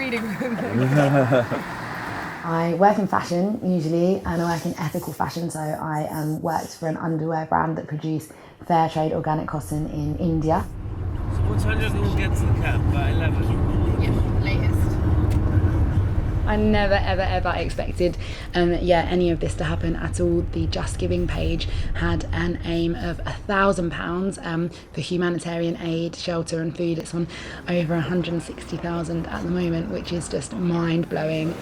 reading them. I work in fashion usually, and I work in ethical fashion. So I worked for an underwear brand that produced fair trade organic cotton in India. So what time do you get to the camp? About 11? Yeah, latest. I never, ever expected any of this to happen at all. The Just Giving page had an aim of £1,000 for humanitarian aid, shelter and food. It's on over 160,000 at the moment, which is just mind-blowing.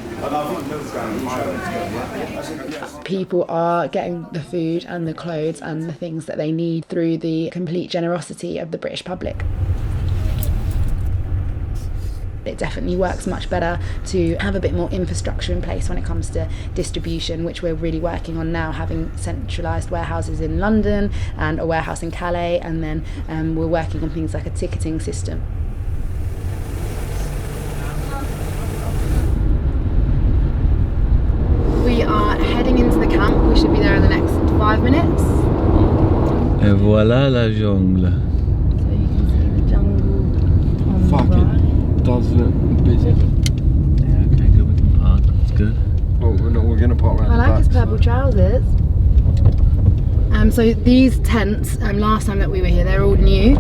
People are getting the food and the clothes and the things that they need through the complete generosity of the British public. It definitely works much better to have a bit more infrastructure in place when it comes to distribution, which we're really working on now, having centralised warehouses in London and a warehouse in Calais, and then we're working on things like a ticketing system. We are heading into the camp. We should be there in the next 5 minutes. Et voilà la jungle. So you can see the jungle on the right. Does look busy. Yeah, okay, good. We can park. That's good. Well, we're going to park around I like his the back. purple trousers. So these tents, last time that we were here, they're all new.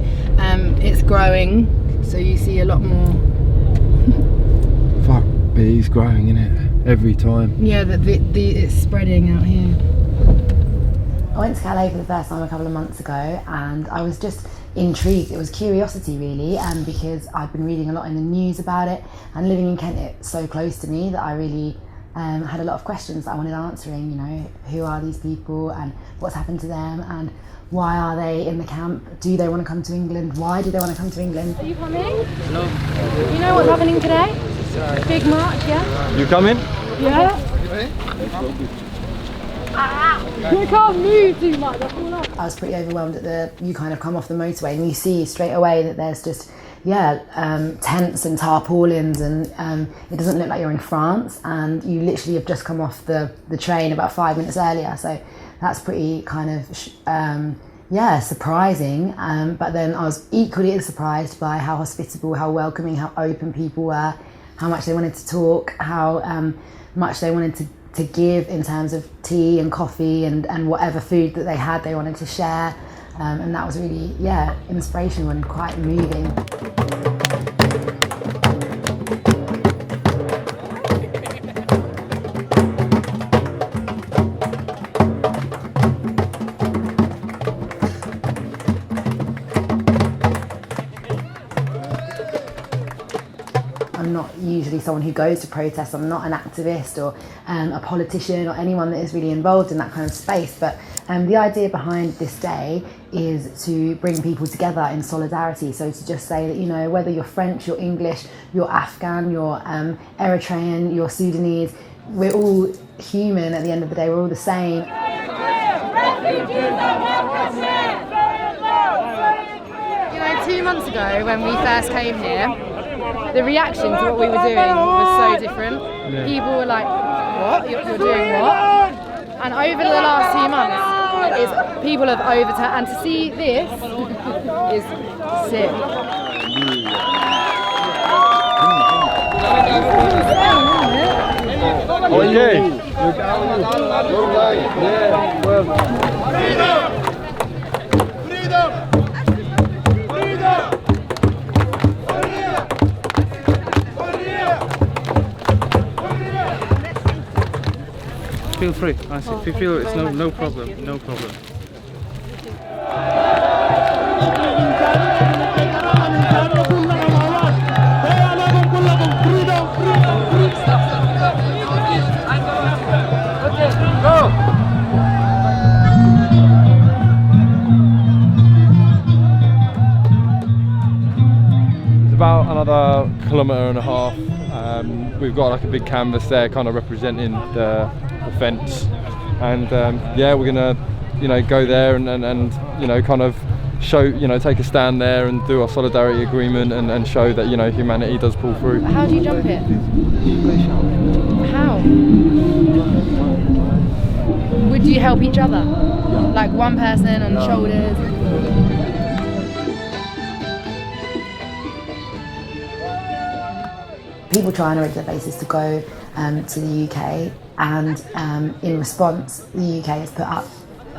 It's growing, so you see a lot more. Fuck, bees growing in it every time. Yeah, it's spreading out here. I went to Calais for the first time a couple of months ago, and I was just intrigued. It was curiosity really, because I'd been reading a lot in the news about it, and living in Kent, it's so close to me that I really had a lot of questions that I wanted answering. You know, who are these people and what's happened to them, and why are they in the camp? Do they want to come to England? Why do they want to come to England? Are you coming? Hello. You know what's happening today? Big march, yeah? You coming? Yeah? You can't move too much. I was pretty overwhelmed at you kind of come off the motorway and you see straight away that there's just tents and tarpaulins, and it doesn't look like you're in France, and you literally have just come off the train about 5 minutes earlier, so that's pretty kind of surprising, but then I was equally as surprised by how hospitable, how welcoming, how open people were, how much they wanted to talk, how much they wanted to give in terms of tea and coffee and whatever food that they had, they wanted to share, and that was really inspirational and quite moving. I'm not usually someone who goes to protests. I'm not an activist or a politician or anyone that is really involved in that kind of space, but the idea behind this day is to bring people together in solidarity. So to just say that, you know, whether you're French, you're English, you're Afghan, you're Eritrean, you're Sudanese, we're all human at the end of the day, we're all the same. You know, 2 months ago when we first came here, the reaction to what we were doing was so different. Yeah. People were like, what? You're doing what? And over the last 2 months, people have overturned, and to see this is sick. Feel free, honestly. If you feel it's no problem, no problem. It's about another kilometre and a half. We've got like a big canvas there kind of representing the fence, and we're gonna go there and kind of show, take a stand there and do our solidarity agreement and show that humanity does pull through. How do you jump it? How? Would you help each other? Like one person on the shoulders? people try on a regular basis to go to the UK, and in response, the UK has put up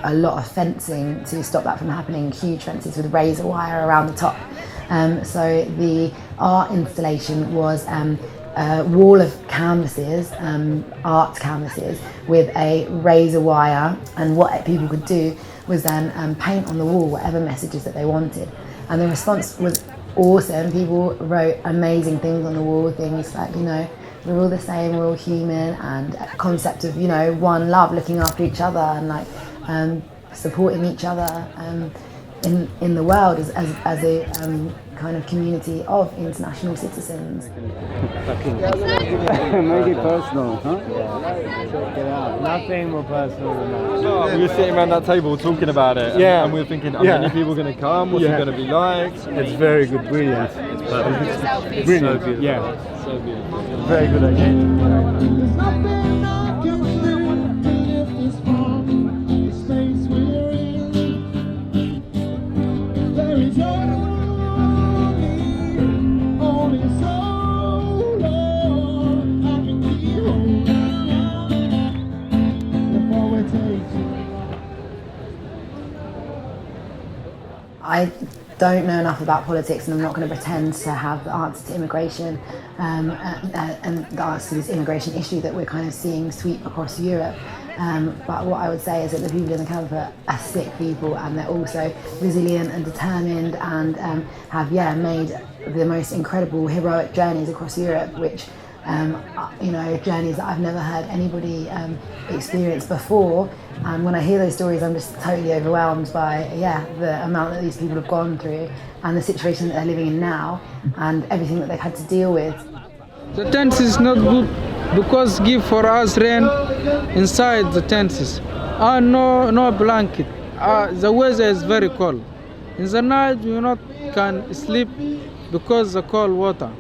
a lot of fencing to stop that from happening, huge fences with razor wire around the top. So the art installation was a wall of canvases, art canvases, with a razor wire, and what people could do was then paint on the wall whatever messages that they wanted. And the response was awesome. People wrote amazing things on the wall, things like, we're all the same, we're all human, and a concept of, one love, looking after each other, and like supporting each other in the world as a kind of community of international citizens. Make it personal, huh? Yeah. Check it out. Nothing more personal than that. We were sitting around that table talking about it, yeah, and we were thinking, are many people going to come? What's it going to be like? It's very good, brilliant. It's perfect. Brilliant. So beautiful. Yeah. So beautiful. Very good idea. I don't know enough about politics, and I'm not going to pretend to have the answer to immigration and the answer to this immigration issue that we're kind of seeing sweep across Europe. But what I would say is that the people in the camp are sick people, and they're also resilient and determined, and have made the most incredible heroic journeys across Europe, which journeys that I've never heard anybody experience before. And when I hear those stories, I'm just totally overwhelmed by the amount that these people have gone through, and the situation that they're living in now, and everything that they've had to deal with. The tents is not good because give for us rain inside the tents. No blanket. The weather is very cold. In the night you not can sleep because the cold water.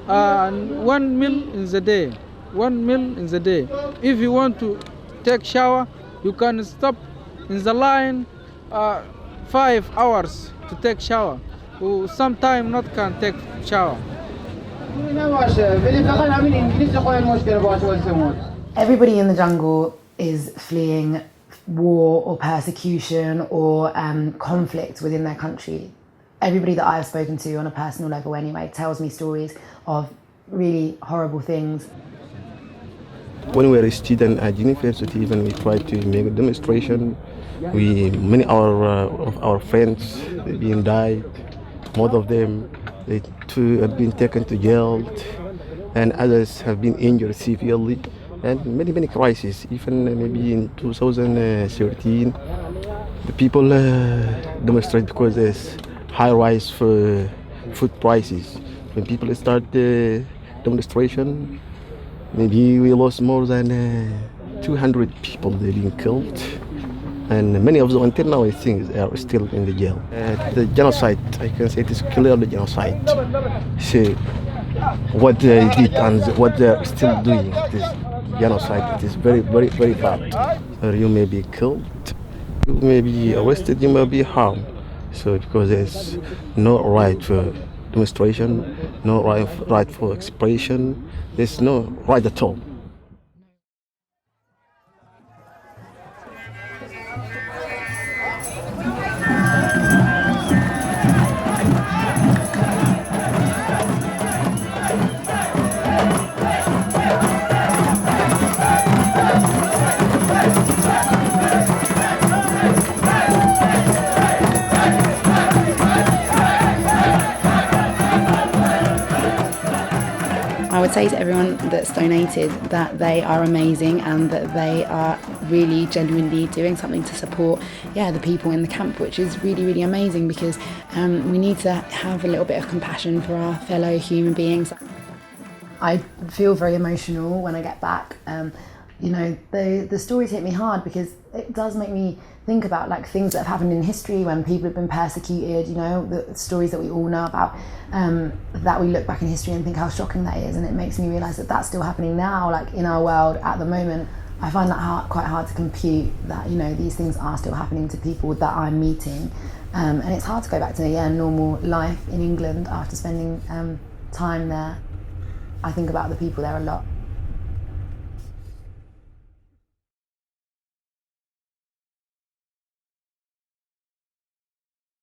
1 meal in the day. 1 meal in the day. If you want to take shower, you can stop in the line 5 hours to take shower. Sometimes not can take shower. Everybody in the jungle is fleeing war or persecution or conflict within their country. Everybody that I've spoken to on a personal level anyway tells me stories of really horrible things. When we were a student at university, even we tried to make a demonstration. Many of our friends being died. Most of them have been taken to jail, and others have been injured severely, and many crises. Even maybe in 2013, the people demonstrate because there's high rise for food prices. When people start the demonstration, maybe we lost more than 200 people. They've been killed, and many of them until now I think they are still in the jail. The genocide, I can say it is clearly genocide. So what they did and what they are still doing, this genocide, it is very bad. You may be killed, you may be arrested, you may be harmed. So because there's no right for demonstration, no right for expression, there's no right at all. I would say to everyone that's donated that they are amazing, and that they are really genuinely doing something to support the people in the camp, which is really amazing, because we need to have a little bit of compassion for our fellow human beings. I feel very emotional when I get back. The stories hit me hard because it does make me think about like things that have happened in history when people have been persecuted, the stories that we all know about, that we look back in history and think how shocking that is, and it makes me realise that that's still happening now, like in our world at the moment. I find that quite hard to compute that, these things are still happening to people that I'm meeting, and it's hard to go back to normal life in England after spending time there. I think about the people there a lot.